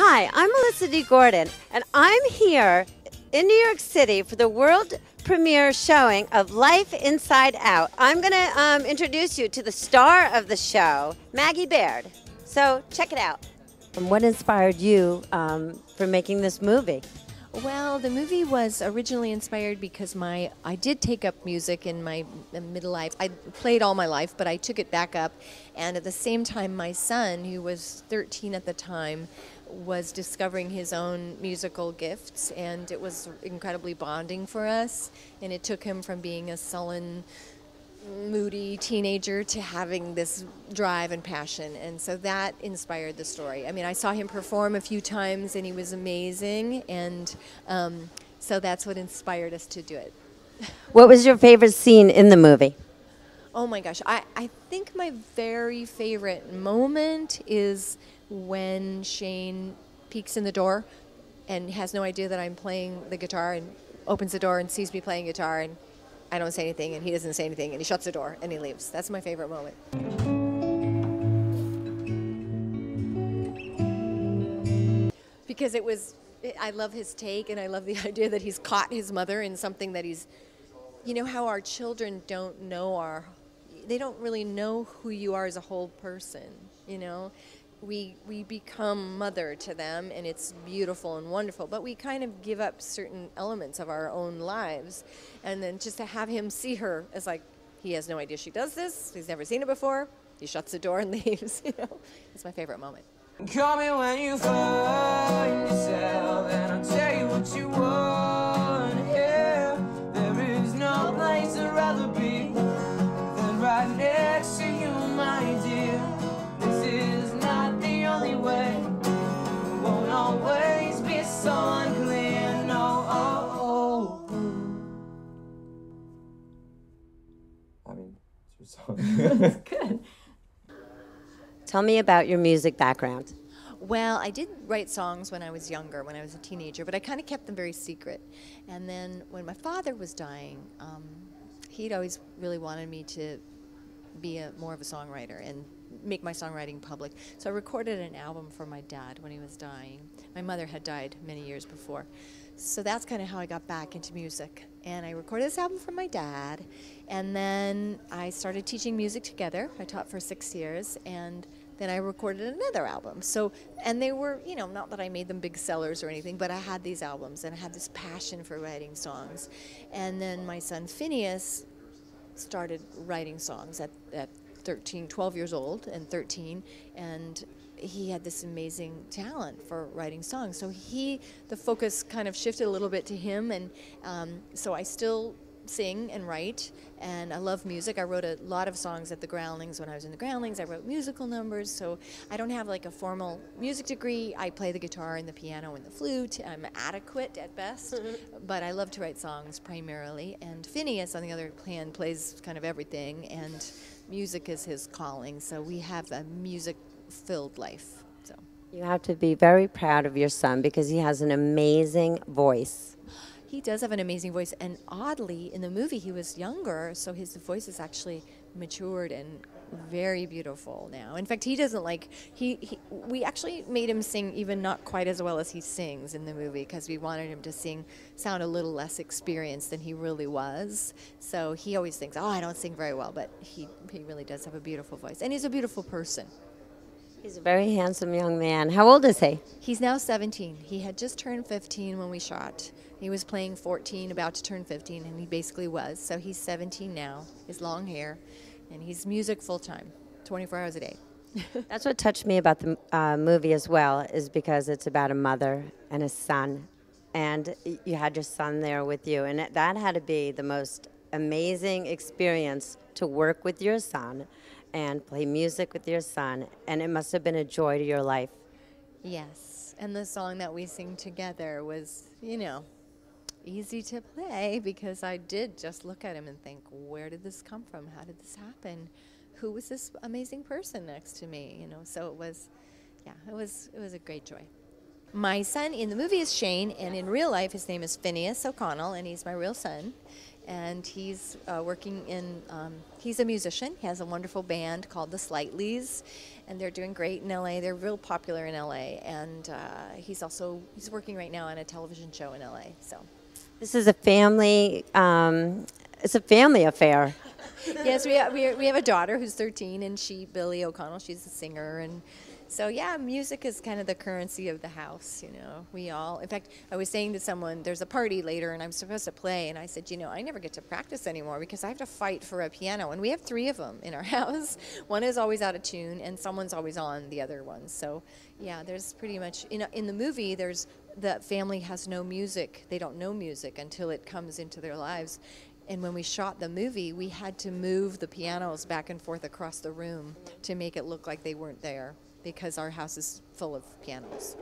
Hi, I'm Melissa D. Gordon, and I'm here in New York City for the world premiere showing of Life Inside Out. I'm going to introduce you to the star of the show, Maggie Baird. So check it out. And what inspired you for making this movie? Well, the movie was originally inspired because I did take up music in my middle life. I played all my life, but I took it back up. And at the same time, my son, who was 13 at the time, was discovering his own musical gifts, and it was incredibly bonding for us. And it took him from being a sullen, moody teenager to having this drive and passion, and so that inspired the story. I mean, I saw him perform a few times and he was amazing, and so that's what inspired us to do it. What was your favorite scene in the movie? Oh my gosh, I think my very favorite moment is when Shane peeks in the door and has no idea that I'm playing the guitar, and opens the door and sees me playing guitar, and I don't say anything, and he doesn't say anything, and he shuts the door, and he leaves. That's my favorite moment. Because I love his take, and I love the idea that he's caught his mother in something that he's, you know how our children don't know they don't really know who you are as a whole person, you know? We become mother to them, and it's beautiful and wonderful, but we kind of give up certain elements of our own lives, and then just to have him see her as like, he has no idea she does this, he's never seen it before, he shuts the door and leaves, you know? It's my favorite moment. Call me when you find yourself, and I'll tell you what you want to hear. There is no place I'd rather be than right next to you, my dear. This is not the only way. It won't always be so unclear, no. I mean, it's your song. That's good. Tell me about your music background. Well, I did write songs when I was younger, when I was a teenager, but I kind of kept them very secret. And then when my father was dying, he'd always really wanted me to be more of a songwriter and make my songwriting public. So I recorded an album for my dad when he was dying. My mother had died many years before. So that's kind of how I got back into music. And I recorded this album for my dad, and then I started teaching music together. I taught for 6 years, and then I recorded another album. So, and they were, you know, not that I made them big sellers or anything, but I had these albums, and I had this passion for writing songs. And then my son Phineas started writing songs at 12 years old and 13, and he had this amazing talent for writing songs. So the focus kind of shifted a little bit to him, and so I still sing and write, and I love music. I wrote a lot of songs at the Groundlings when I was in the Groundlings. I wrote musical numbers, so I don't have like a formal music degree. I play the guitar and the piano and the flute. I'm adequate at best, but I love to write songs primarily. And Phineas, on the other hand, plays kind of everything, and music is his calling, so we have a music-filled life. So You have to be very proud of your son because he has an amazing voice. he does have an amazing voice, and oddly, in the movie he was younger, so his voice is actually matured and very beautiful now. In fact, he doesn't like, we actually made him sing even not quite as well as he sings in the movie, because we wanted him to sound a little less experienced than he really was. So he always thinks, oh, I don't sing very well, but he really does have a beautiful voice, and he's a beautiful person. He's a very handsome young man. How old is he? He's now 17. He had just turned 15 when we shot. He was playing 14, about to turn 15, and he basically was. So he's 17 now, his long hair, and he's music full-time, 24 hours a day. That's what touched me about the movie as well, is because it's about a mother and a son, and you had your son there with you, and that had to be the most amazing experience, to work with your son and play music with your son, and it must have been a joy to your life. Yes, and the song that we sing together was, you know, easy to play, because I did just look at him and think, where did this come from? How did this happen? Who was this amazing person next to me? You know, so it was, yeah, it was a great joy. My son in the movie is Shane, and in real life his name is Phineas OConnell, and he's my real son. and he's working in, he's a musician. He has a wonderful band called the Slightlies, and they're doing great in LA. They're real popular in LA, and he's working right now on a television show in LA. So This is a family, it's a family affair. yes, we have a daughter who's 13, and Billy O'Connell, she's a singer, and so yeah, music is kind of the currency of the house, you know. We all, in fact, I was saying to someone, there's a party later and I'm supposed to play, and I said, you know, I never get to practice anymore because I have to fight for a piano, and we have 3 of them in our house. One is always out of tune, and someone's always on the other one. So yeah, there's pretty much, in the movie, the family has no music. They don't know music until it comes into their lives. And when we shot the movie, we had to move the pianos back and forth across the room to make it look like they weren't there, because our house is full of pianos.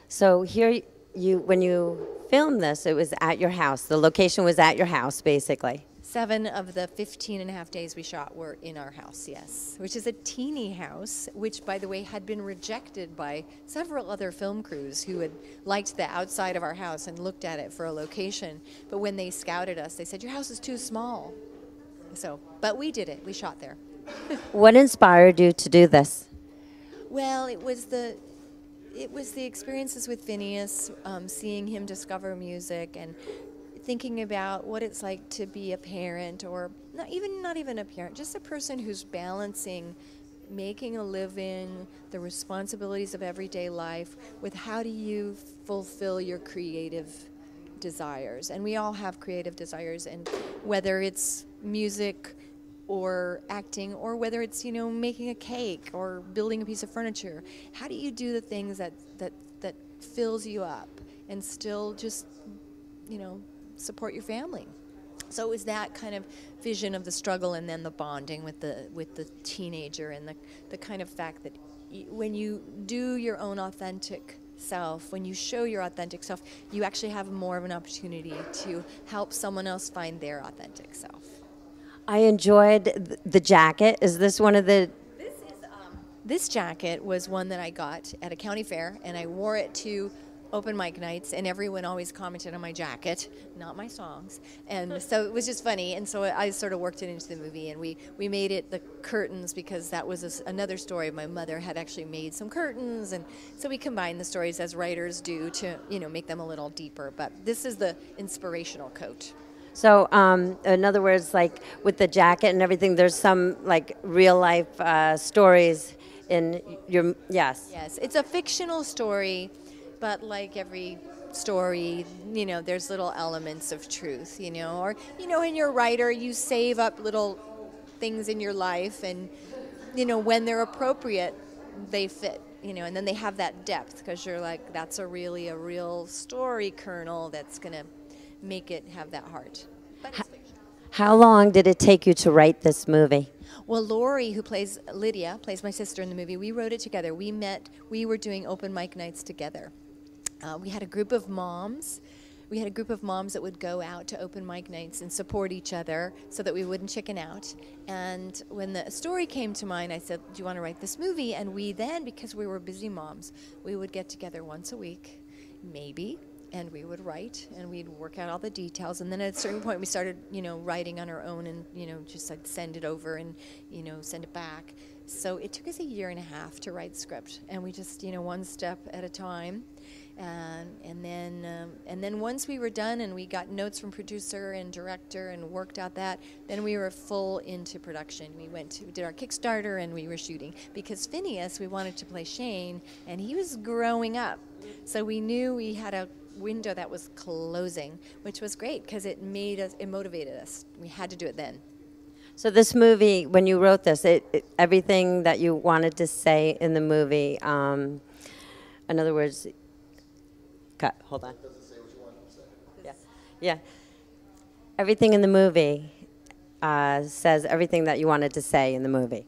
So here, when you filmed this, it was at your house. The location was at your house, basically. 7 of the 15 and a half days we shot were in our house, yes, which is a teeny house, which, by the way, had been rejected by several other film crews who had liked the outside of our house and looked at it for a location. But when they scouted us, they said, your house is too small. So, but we did it. We shot there. What inspired you to do this? Well, it was the experiences with Phineas, seeing him discover music and thinking about what it's like to be a parent, or not even a parent, just a person who's balancing making a living, the responsibilities of everyday life, with how do you fulfill your creative desires. And we all have creative desires, and whether it's music or acting, or whether it's, you know, making a cake or building a piece of furniture, how do you do the things that fills you up and still just, you know, support your family? So it was that kind of vision of the struggle, and then the bonding with the teenager, and the kind of fact that when you do your own authentic self, when you show your authentic self, you actually have more of an opportunity to help someone else find their authentic self. I enjoyed the jacket. Is this one of the... This jacket was one that I got at a county fair, and I wore it to open mic nights, and everyone always commented on my jacket, not my songs. And so it was just funny, and so I sort of worked it into the movie, and we made it the curtains, because that was another story. My mother had actually made some curtains, and so we combined the stories as writers do to, you know, make them a little deeper. But this is the inspirational coat. So, in other words, like with the jacket and everything, there's some like real life stories in your, yes. Yes, it's a fictional story, but like every story, you know, there's little elements of truth, you know, or, you know, when you're a writer, you save up little things in your life, and, you know, when they're appropriate, they fit, you know, and then they have that depth, because you're like, that's a real story kernel that's going to make it have that heart. But it's fiction. How long did it take you to write this movie? Well, Lori, who plays Lydia, plays my sister in the movie, we wrote it together. We were doing open mic nights together. We had a group of moms. We had a group of moms that would go out to open mic nights and support each other so that we wouldn't chicken out. And when the story came to mind, I said, do you want to write this movie? And we then, because we were busy moms, we would get together once a week, maybe, and we would write, and we'd work out all the details. And then at a certain point, we started, you know, writing on our own, and, you know, just like send it over and, you know, send it back. So it took us a year and a half to write script, and we just, you know, one step at a time. And then once we were done and we got notes from producer and director and worked out that, then we were full into production. We did our Kickstarter, and we were shooting, because Phineas, we wanted to play Shane, and he was growing up. So we knew we had a window that was closing, which was great, because it motivated us. We had to do it then. So this movie, when you wrote this, everything that you wanted to say in the movie, in other words, hold on. Yeah. Everything in the movie says everything that you wanted to say in the movie.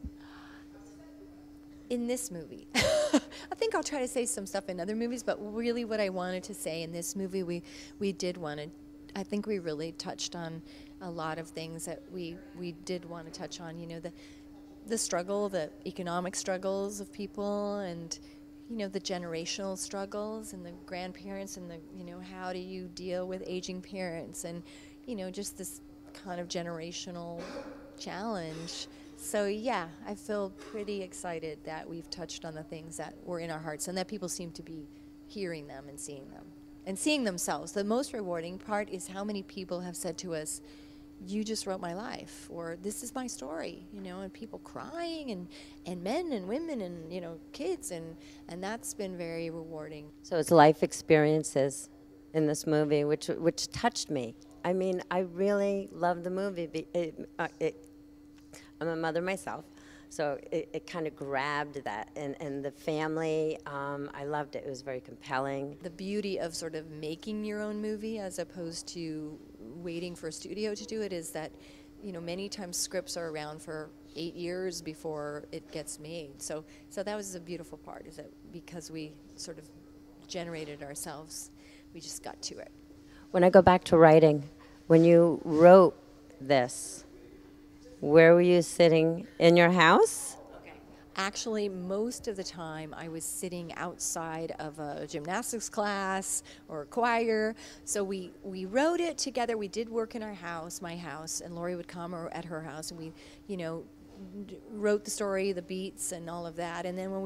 In this movie. I think I'll try to say some stuff in other movies, but really what I wanted to say in this movie, we did want to, I think we really touched on a lot of things that we did want to touch on, you know, the struggle, the economic struggles of people, and, you know, the generational struggles and the grandparents and the, you know, how do you deal with aging parents and, you know, just this kind of generational challenge. So yeah, I feel pretty excited that we've touched on the things that were in our hearts and that people seem to be hearing them and seeing them and seeing themselves. The most rewarding part is how many people have said to us, you just wrote my life, or this is my story, you know, and people crying and men and women and, you know, kids, and that's been very rewarding. So it's life experiences in this movie, which touched me. I mean, I really love the movie. I'm a mother myself, so it kind of grabbed that, and the family, I loved it. It was very compelling. The beauty of sort of making your own movie as opposed to waiting for a studio to do it is that, you know, many times scripts are around for 8 years before it gets made. So that was the beautiful part, is that because we sort of generated ourselves, we just got to it. When I go back to writing, when you wrote this, where were you sitting? In your house? Actually, most of the time I was sitting outside of a gymnastics class or a choir. So we wrote it together. We did work in our house, my house, and Lori would come or at her house, and we, you know, wrote the story, the beats, and all of that. And then when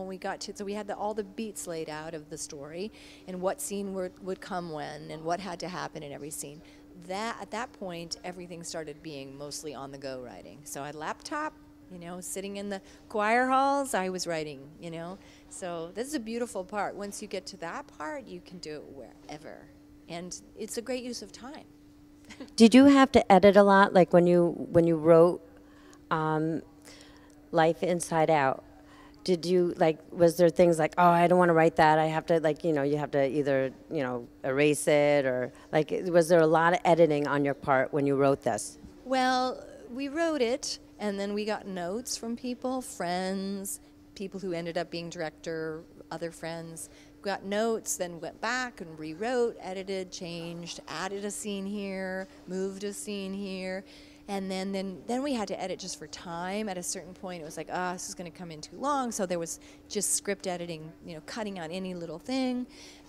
we got to, so we had all the beats laid out of the story and what scene would come when and what had to happen in every scene. At that point, everything started being mostly on the go writing. So I had a laptop. You know, sitting in the choir halls, I was writing, you know. So this is a beautiful part. Once you get to that part, you can do it wherever. And it's a great use of time. Did you have to edit a lot? Like when you wrote Life Inside Out, did you, like, was there things like, oh, I don't want to write that, I have to, like, you know, you have to either, you know, erase it, or, like, was there a lot of editing on your part when you wrote this? Well, we wrote it, and then we got notes from people, friends, people who ended up being director, other friends. Got notes, then went back and rewrote, edited, changed, added a scene here, moved a scene here. And then we had to edit just for time. At a certain point, it was like, this is going to come in too long. So there was just script editing, you know, cutting out any little thing.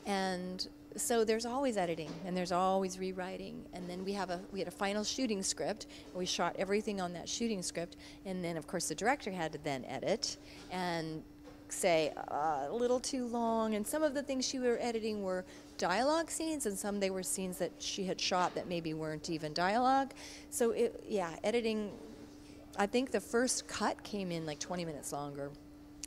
And so there's always editing, and there's always rewriting. And then we had a final shooting script, and we shot everything on that shooting script. And then, of course, the director had to then edit and say a little too long. And some of the things she were editing were dialogue scenes, and some they were scenes that she had shot that maybe weren't even dialogue. So editing, I think the first cut came in like 20 minutes longer.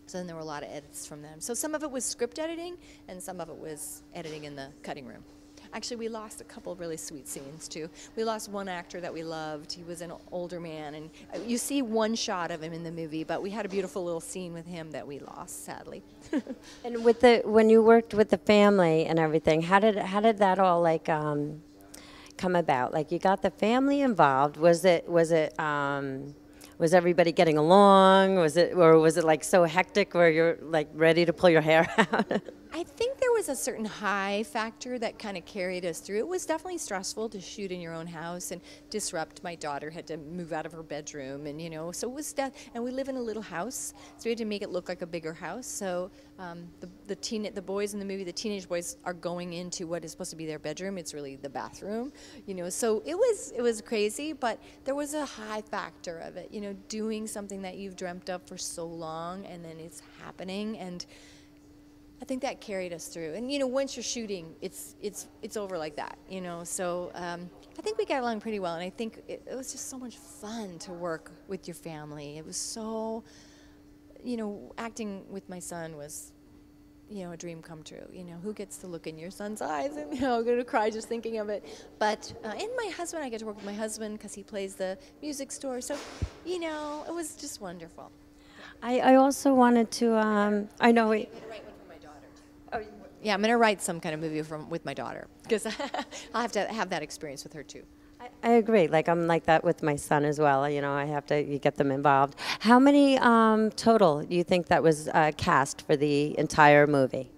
So then there were a lot of edits from them. So some of it was script editing, and some of it was editing in the cutting room. Actually, we lost a couple of really sweet scenes, too. We lost one actor that we loved. He was an older man, and you see one shot of him in the movie, but we had a beautiful little scene with him that we lost, sadly. And when you worked with the family and everything, how did that all, like, come about? Like, you got the family involved. Was everybody getting along? Was it like so hectic where you're like ready to pull your hair out? I think there was a certain high factor that kind of carried us through. It was definitely stressful to shoot in your own house and disrupt. My daughter had to move out of her bedroom, and, you know, so it was and we live in a little house, so we had to make it look like a bigger house. So the boys in the movie, the teenage boys, are going into what is supposed to be their bedroom. It's really the bathroom, you know. So it was crazy, but there was a high factor of it, you know, doing something that you've dreamt of for so long, and then it's happening. And I think that carried us through. And, you know, once you're shooting, it's over like that, you know. So I think we got along pretty well, and I think it was just so much fun to work with your family. It was so, you know, acting with my son was, you know, a dream come true. You know, who gets to look in your son's eyes? And, you know, I'm going to cry just thinking of it. But, and my husband, I get to work with my husband because he plays the music store. So, you know, it was just wonderful. I also wanted to, I know we... Yeah, I'm going to write some kind of movie with my daughter, because I'll have to have that experience with her, too. I agree. Like, I'm like that with my son as well. You know, you get them involved. How many total do you think that was cast for the entire movie?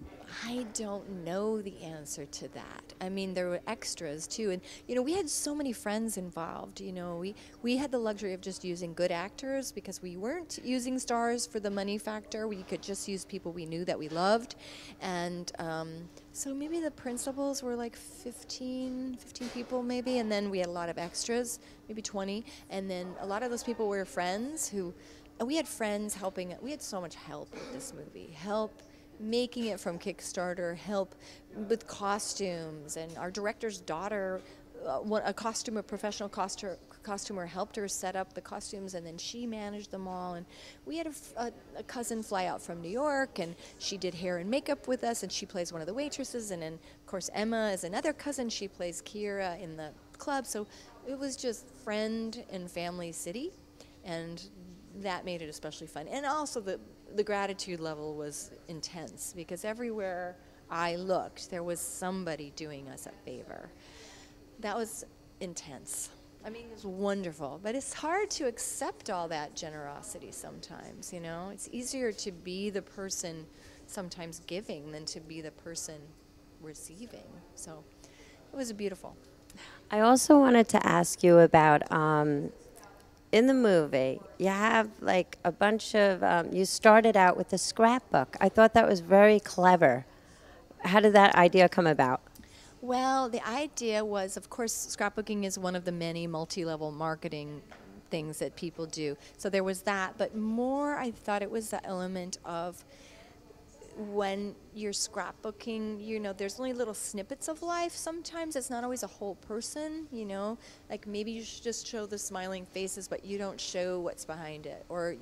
I don't know the answer to that. I mean, there were extras too, and we had so many friends involved. We had the luxury of just using good actors because we weren't using stars for the money factor. We could just use people we knew that we loved, and so maybe the principals were like 15 people maybe, and then we had a lot of extras, maybe 20, and then a lot of those people were friends and we had friends helping. We had so much help with this movie, help making it from Kickstarter, help with costumes, and our director's daughter, a professional costumer helped her set up the costumes, and then she managed them all. And we had a cousin fly out from New York, and she did hair and makeup with us, and she plays one of the waitresses. And then, of course, Emma is another cousin. She plays Kira in the club. So it was just friend and family city, and that made it especially fun. And also the gratitude level was intense because everywhere I looked, there was somebody doing us a favor. That was intense. I mean, it was wonderful, but it's hard to accept all that generosity sometimes, It's easier to be the person sometimes giving than to be the person receiving. So it was beautiful. I also wanted to ask you about, in the movie, you have like a bunch of, you started out with a scrapbook. I thought that was very clever. How did that idea come about? Well, the idea was, of course, scrapbooking is one of the many multi-level marketing things that people do. So there was that, but more I thought it was the element of when you're scrapbooking, there's only little snippets of life. Sometimes it's not always a whole person, like maybe you should just show the smiling faces, but you don't show what's behind it. Or,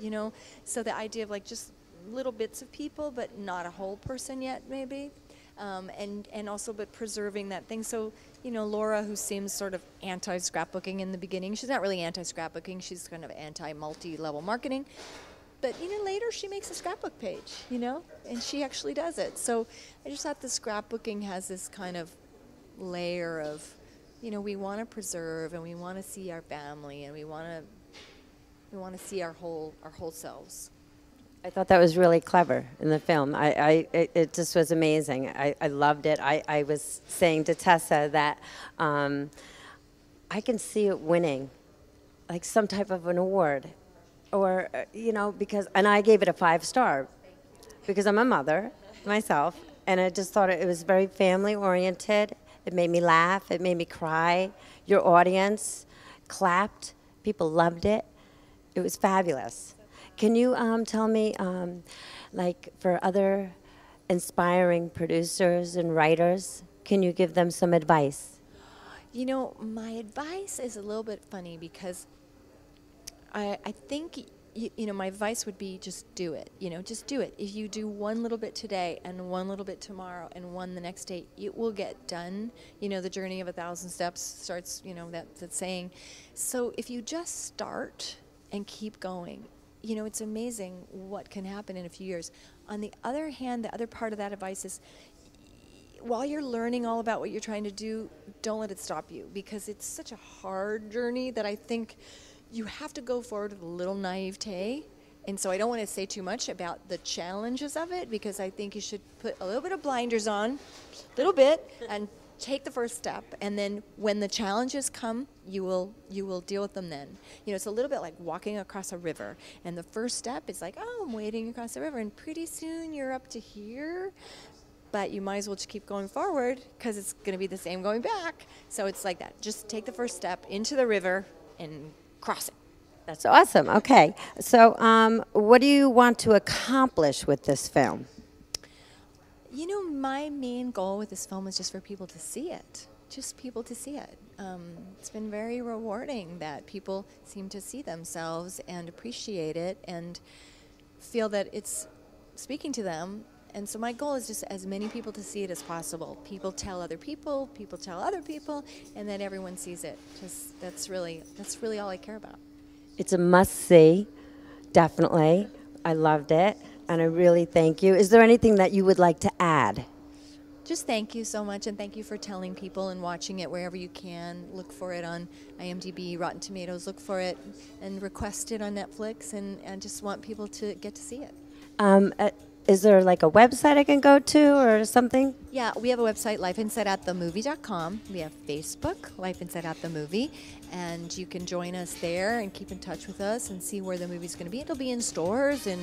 so the idea of like just little bits of people, but not a whole person yet, maybe. And also, but preserving that thing. So, Laura, who seems sort of anti-scrapbooking in the beginning, she's not really anti-scrapbooking, she's kind of anti-multi-level marketing. But, later she makes a scrapbook page, and she actually does it. So I just thought the scrapbooking has this kind of layer of, we want to preserve and we want to see our family and we want to see our whole selves. I thought that was really clever in the film. It just was amazing. I loved it. I was saying to Tessa that I can see it winning, like some type of an award. Or, because, and I gave it a 5-star because I'm a mother myself, and I just thought it was very family-oriented. It made me laugh. It made me cry. Your audience clapped. People loved it. It was fabulous. Can you tell me, like, for other inspiring producers and writers, can you give them some advice? My advice is a little bit funny because I think, my advice would be just do it. Just do it. If you do one little bit today and one little bit tomorrow and one the next day, it will get done. The journey of 1,000 steps starts, that saying. So if you just start and keep going, it's amazing what can happen in a few years. On the other hand, the other part of that advice is, while you're learning all about what you're trying to do, don't let it stop you, because it's such a hard journey that I think you have to go forward with a little naivete. And so I don't want to say too much about the challenges of it, because I think you should put a little bit of blinders on, a little bit, and take the first step. And then when the challenges come, you will deal with them then. It's a little bit like walking across a river. And the first step is like, oh, I'm wading across the river. And pretty soon you're up to here. But you might as well just keep going forward, because it's going to be the same going back. So it's like that. Just take the first step into the river and cross it. That's awesome. Okay. So what do you want to accomplish with this film? My main goal with this film is just for people to see it. Just people to see it. It's been very rewarding that people seem to see themselves and appreciate it and feel that it's speaking to them. And so my goal is just as many people to see it as possible. People tell other people tell other people, and then everyone sees it. Just that's really all I care about. It's a must-see, definitely. I loved it, and I really thank you. Is there anything that you would like to add? Just thank you so much, and thank you for telling people and watching it wherever you can. Look for it on IMDb, Rotten Tomatoes. Look for it and request it on Netflix, and just want people to get to see it. is there like a website I can go to or something? Yeah, we have a website, lifeinsideoutthemovie.com. We have Facebook, Life Inside Out the Movie, and you can join us there and keep in touch with us and see where the movie's going to be. It'll be in stores in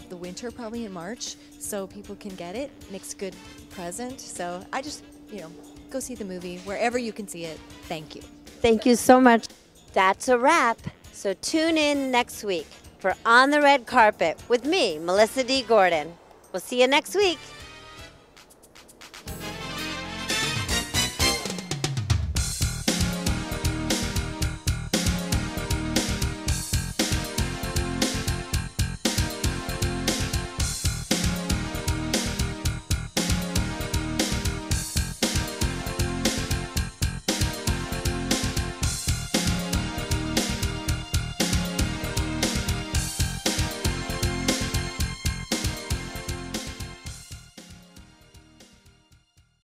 the winter, probably in March, so people can get it. Makes a good present. So I just, go see the movie wherever you can see it. Thank you. Thank you so much. That's a wrap. So tune in next week for On the Red Carpet with me, Melissa D. Gordon. We'll see you next week.